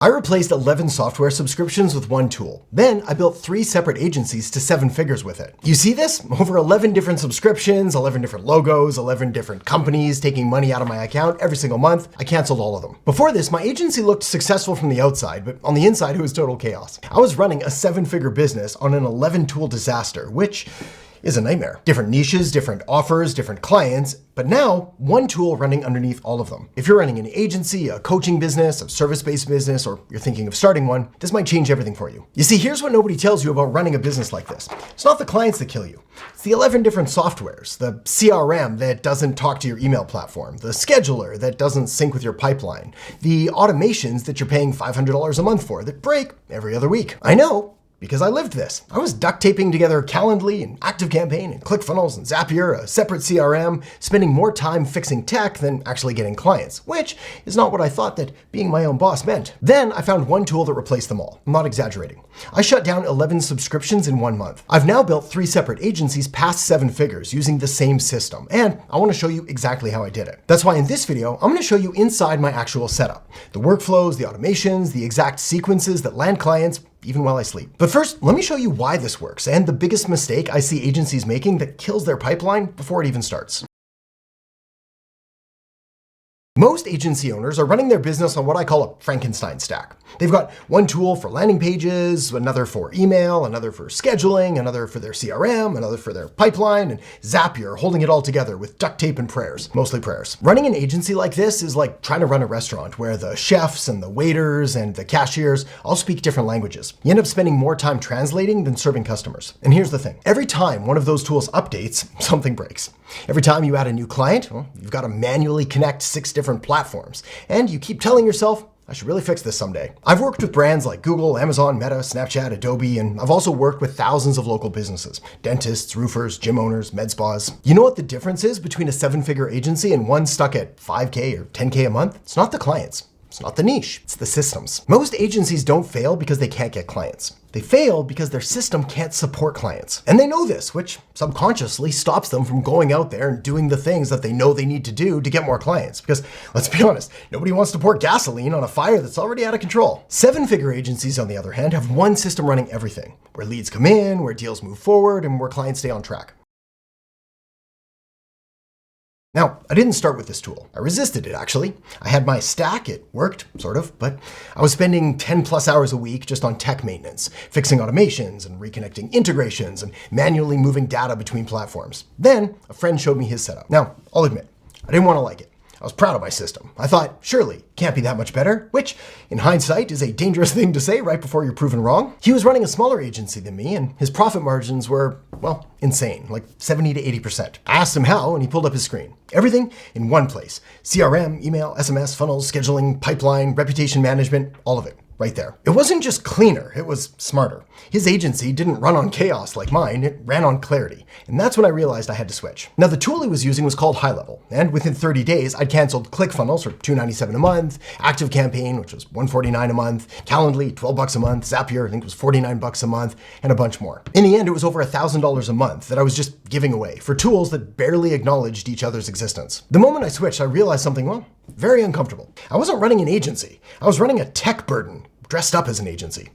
I replaced 11 software subscriptions with one tool. Then I built 3 separate agencies to 7 figures with it. You see this? Over 11 different subscriptions, 11 different logos, 11 different companies taking money out of my account every single month. I canceled all of them. Before this, my agency looked successful from the outside, but on the inside, it was total chaos. I was running a 7-figure business on an 11-tool disaster, which is a nightmare. Different niches, different offers, different clients, but now one tool running underneath all of them. If you're running an agency, a coaching business, a service-based business, or you're thinking of starting one, this might change everything for you. You see, here's what nobody tells you about running a business like this. It's not the clients that kill you. It's the 11 different softwares, the CRM that doesn't talk to your email platform, the scheduler that doesn't sync with your pipeline, the automations that you're paying $500 a month for that break every other week. I know, because I lived this. I was duct taping together Calendly and ActiveCampaign and ClickFunnels and Zapier, a separate CRM, spending more time fixing tech than actually getting clients, which is not what I thought that being my own boss meant. Then I found one tool that replaced them all. I'm not exaggerating. I shut down 11 subscriptions in 1 month. I've now built 3 separate agencies past 7 figures using the same system, and I want to show you exactly how I did it. That's why in this video, I'm going to show you inside my actual setup. The workflows, the automations, the exact sequences that land clients, even while I sleep. But first, let me show you why this works and the biggest mistake I see agencies making that kills their pipeline before it even starts. Most agency owners are running their business on what I call a Frankenstein stack. They've got one tool for landing pages, another for email, another for scheduling, another for their CRM, another for their pipeline, and Zapier holding it all together with duct tape and prayers, mostly prayers. Running an agency like this is like trying to run a restaurant where the chefs and the waiters and the cashiers all speak different languages. You end up spending more time translating than serving customers. And here's the thing. Every time one of those tools updates, something breaks. Every time you add a new client, well, you've got to manually connect 6 different platforms. And you keep telling yourself, I should really fix this someday. I've worked with brands like Google, Amazon, Meta, Snapchat, Adobe, and I've also worked with thousands of local businesses, dentists, roofers, gym owners, med spas. You know what the difference is between a 7-figure agency and one stuck at 5K or 10K a month? It's not the clients. It's not the niche, it's the systems. Most agencies don't fail because they can't get clients. They fail because their system can't support clients. And they know this, which subconsciously stops them from going out there and doing the things that they know they need to do to get more clients. Because let's be honest, nobody wants to pour gasoline on a fire that's already out of control. 7-figure agencies, on the other hand, have one system running everything, where leads come in, where deals move forward, and where clients stay on track. Now, I didn't start with this tool. I resisted it, actually. I had my stack, it worked, sort of, but I was spending 10+ hours a week just on tech maintenance, fixing automations and reconnecting integrations and manually moving data between platforms. Then, a friend showed me his setup. Now, I'll admit, I didn't want to like it. I was proud of my system. I thought, surely, can't be that much better, which, in hindsight, is a dangerous thing to say right before you're proven wrong. He was running a smaller agency than me, and his profit margins were, well, insane, like 70 to 80%. I asked him how, and he pulled up his screen. Everything in one place. CRM, email, SMS, funnels, scheduling, pipeline, reputation management, all of it. Right there. It wasn't just cleaner, it was smarter. His agency didn't run on chaos like mine, it ran on clarity. And that's when I realized I had to switch. Now the tool he was using was called High Level, and within 30 days I'd canceled ClickFunnels for $297 a month, ActiveCampaign, which was $149 a month, Calendly, $12 a month, Zapier, I think was $49 a month, and a bunch more. In the end, it was over $1,000 a month that I was just giving away for tools that barely acknowledged each other's existence. The moment I switched, I realized something, well, very uncomfortable. I wasn't running an agency. I was running a tech burden, dressed up as an agency.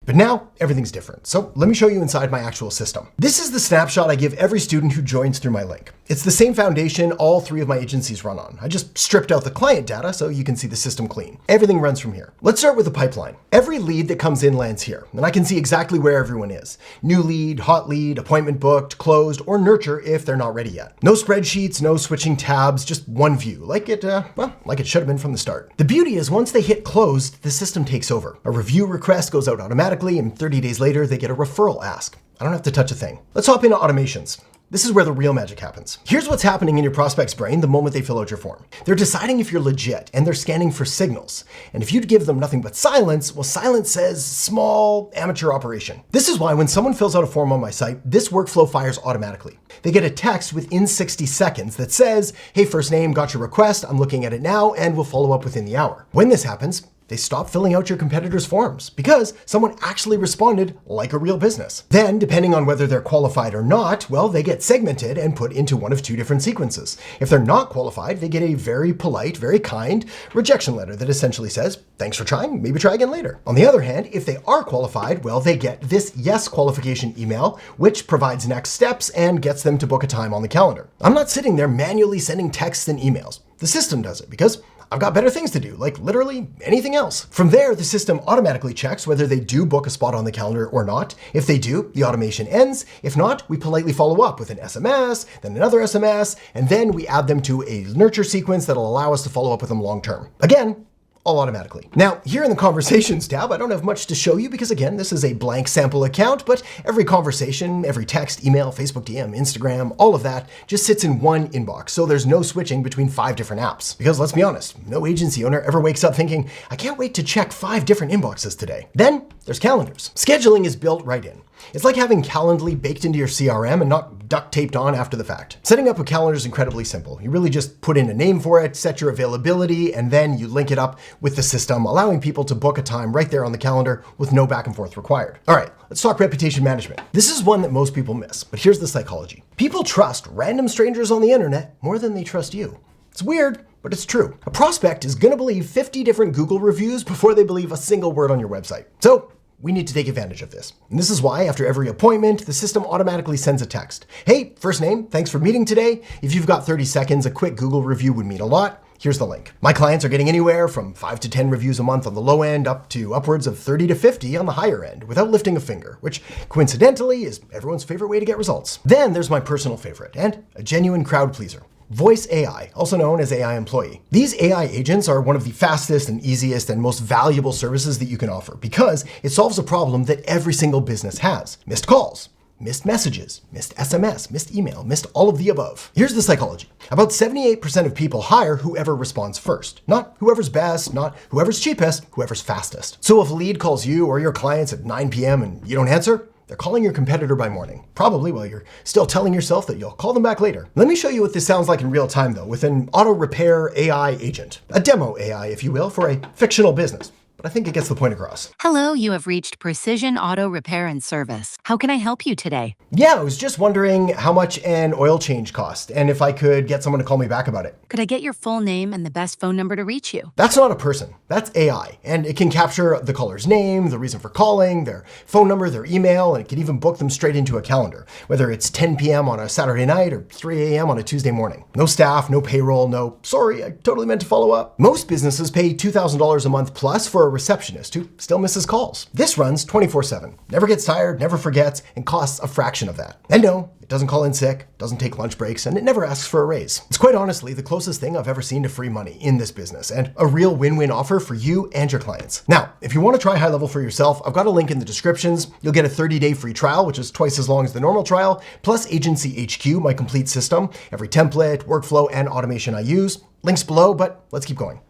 But now, everything's different. So let me show you inside my actual system. This is the snapshot I give every student who joins through my link. It's the same foundation all 3 of my agencies run on. I just stripped out the client data so you can see the system clean. Everything runs from here. Let's start with the pipeline. Every lead that comes in lands here, and I can see exactly where everyone is. New lead, hot lead, appointment booked, closed, or nurture if they're not ready yet. No spreadsheets, no switching tabs, just one view, like it should have been from the start. The beauty is once they hit closed, the system takes over. A review request goes out automatically, and 30 days later, they get a referral ask. I don't have to touch a thing. Let's hop into automations. This is where the real magic happens. Here's what's happening in your prospect's brain the moment they fill out your form. They're deciding if you're legit, and they're scanning for signals. And if you'd give them nothing but silence, well, silence says small amateur operation. This is why when someone fills out a form on my site, this workflow fires automatically. They get a text within 60 seconds that says, hey, first name, got your request, I'm looking at it now, and we'll follow up within the hour. When this happens, they stop filling out your competitors' forms because someone actually responded like a real business. Then, depending on whether they're qualified or not, well, they get segmented and put into one of two different sequences. If they're not qualified, they get a very polite, very kind rejection letter that essentially says, thanks for trying, maybe try again later. On the other hand, if they are qualified, well, they get this yes qualification email, which provides next steps and gets them to book a time on the calendar. I'm not sitting there manually sending texts and emails. The system does it because I've got better things to do, like literally anything else. From there, the system automatically checks whether they do book a spot on the calendar or not. If they do, the automation ends. If not, we politely follow up with an SMS, then another SMS, and then we add them to a nurture sequence that'll allow us to follow up with them long term. Again, all automatically. Now, here in the Conversations tab, I don't have much to show you because, again, this is a blank sample account, but every conversation, every text, email, Facebook DM, Instagram, all of that just sits in one inbox, so there's no switching between 5 different apps. Because let's be honest, no agency owner ever wakes up thinking, I can't wait to check 5 different inboxes today. Then there's calendars. Scheduling is built right in. It's like having Calendly baked into your CRM and not duct taped on after the fact. Setting up a calendar is incredibly simple. You really just put in a name for it, set your availability, and then you link it up with the system, allowing people to book a time right there on the calendar with no back and forth required. All right, let's talk reputation management. This is one that most people miss, but here's the psychology. People trust random strangers on the internet more than they trust you. It's weird, but it's true. A prospect is gonna believe 50 different Google reviews before they believe a single word on your website. So, we need to take advantage of this. And this is why after every appointment, the system automatically sends a text. Hey, first name, thanks for meeting today. If you've got 30 seconds, a quick Google review would mean a lot. Here's the link. My clients are getting anywhere from 5 to 10 reviews a month on the low end up to upwards of 30 to 50 on the higher end without lifting a finger, which coincidentally is everyone's favorite way to get results. Then there's my personal favorite and a genuine crowd pleaser. Voice AI, also known as AI Employee. These AI agents are one of the fastest and easiest and most valuable services that you can offer because it solves a problem that every single business has. Missed calls, missed messages, missed SMS, missed email, missed all of the above. Here's the psychology. About 78% of people hire whoever responds first. Not whoever's best, not whoever's cheapest, whoever's fastest. So if a lead calls you or your clients at 9 p.m. and you don't answer, they're calling your competitor by morning, probably while you're still telling yourself that you'll call them back later. Let me show you what this sounds like in real time though, with an auto repair AI agent. A demo AI, if you will, for a fictional business. But I think it gets the point across. Hello, you have reached Precision Auto Repair and Service. How can I help you today? Yeah, I was just wondering how much an oil change cost and if I could get someone to call me back about it. Could I get your full name and the best phone number to reach you? That's not a person, that's AI. And it can capture the caller's name, the reason for calling, their phone number, their email, and it can even book them straight into a calendar, whether it's 10 p.m. on a Saturday night or 3 a.m. on a Tuesday morning. No staff, no payroll, no, sorry, I totally meant to follow up. Most businesses pay $2,000 a month plus for a receptionist who still misses calls. This runs 24/7, never gets tired, never forgets, and costs a fraction of that. And no, it doesn't call in sick, doesn't take lunch breaks, and it never asks for a raise. It's quite honestly the closest thing I've ever seen to free money in this business, and a real win-win offer for you and your clients. Now, if you want to try high level for yourself, I've got a link in the descriptions. You'll get a 30-day free trial, which is twice as long as the normal trial, plus Agency HQ, my complete system, every template, workflow, and automation I use. Links below, but let's keep going.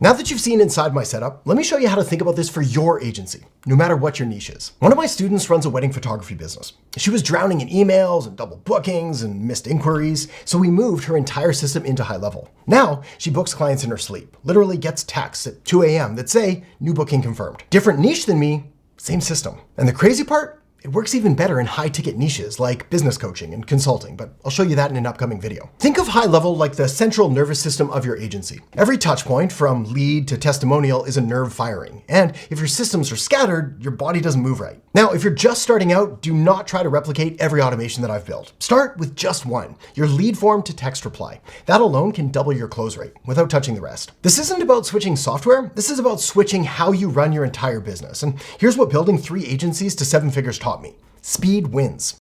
Now that you've seen inside my setup, let me show you how to think about this for your agency, no matter what your niche is. One of my students runs a wedding photography business. She was drowning in emails and double bookings and missed inquiries, so we moved her entire system into high level. Now, she books clients in her sleep, literally gets texts at 2 a.m. that say, new booking confirmed. Different niche than me, same system. And the crazy part? It works even better in high-ticket niches like business coaching and consulting, but I'll show you that in an upcoming video. Think of high level like the central nervous system of your agency. Every touch point, from lead to testimonial, is a nerve firing. And if your systems are scattered, your body doesn't move right. Now, if you're just starting out, do not try to replicate every automation that I've built. Start with just one, your lead form to text reply. That alone can double your close rate without touching the rest. This isn't about switching software. This is about switching how you run your entire business. And here's what building 3 agencies to 7 figures taught me. Speed wins.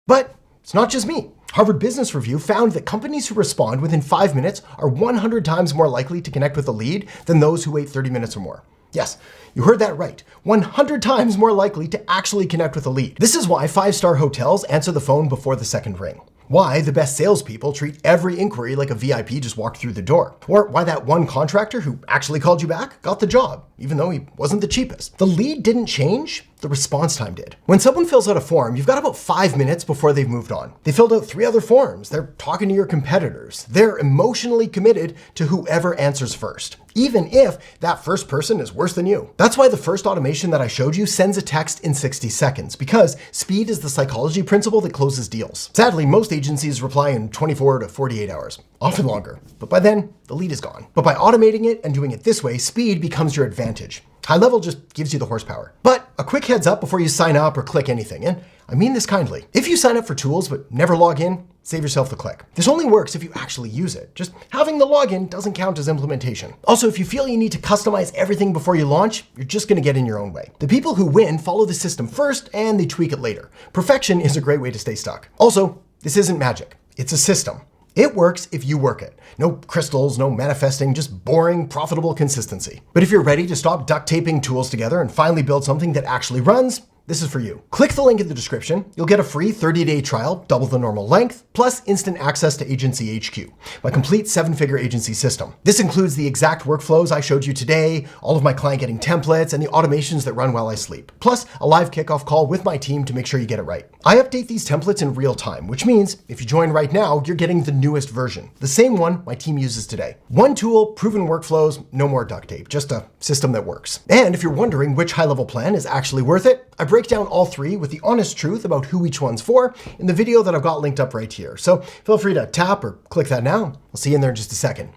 But it's not just me. Harvard Business Review found that companies who respond within 5 minutes are 100 times more likely to connect with a lead than those who wait 30 minutes or more. Yes, you heard that right. 100 times more likely to actually connect with a lead. This is why 5-star hotels answer the phone before the second ring. Why the best salespeople treat every inquiry like a VIP just walked through the door. Or why that one contractor who actually called you back got the job, even though he wasn't the cheapest. The lead didn't change, the response time did. When someone fills out a form, you've got about 5 minutes before they've moved on. They filled out 3 other forms. They're talking to your competitors. They're emotionally committed to whoever answers first, even if that first person is worse than you. That's why the first automation that I showed you sends a text in 60 seconds, because speed is the psychology principle that closes deals. Sadly, most agencies reply in 24 to 48 hours, often longer, but by then, the lead is gone. But by automating it and doing it this way, speed becomes your advantage. High level just gives you the horsepower. But a quick heads up before you sign up or click anything, and I mean this kindly. If you sign up for tools but never log in, save yourself the click. This only works if you actually use it. Just having the login doesn't count as implementation. Also, if you feel you need to customize everything before you launch, you're just gonna get in your own way. The people who win follow the system first and they tweak it later. Perfection is a great way to stay stuck. Also, this isn't magic, it's a system. It works if you work it. No crystals, no manifesting, just boring, profitable consistency. But if you're ready to stop duct taping tools together and finally build something that actually runs, this is for you. Click the link in the description. You'll get a free 30-day trial, double the normal length, plus instant access to Agency HQ, my complete 7-figure agency system. This includes the exact workflows I showed you today, all of my client getting templates, and the automations that run while I sleep, plus a live kickoff call with my team to make sure you get it right. I update these templates in real time, which means if you join right now, you're getting the newest version, the same one my team uses today. One tool, proven workflows, no more duct tape, just a system that works. And if you're wondering which high-level plan is actually worth it, I break down all 3 with the honest truth about who each one's for in the video that I've got linked up right here. So feel free to tap or click that now. I'll see you in there in just a second.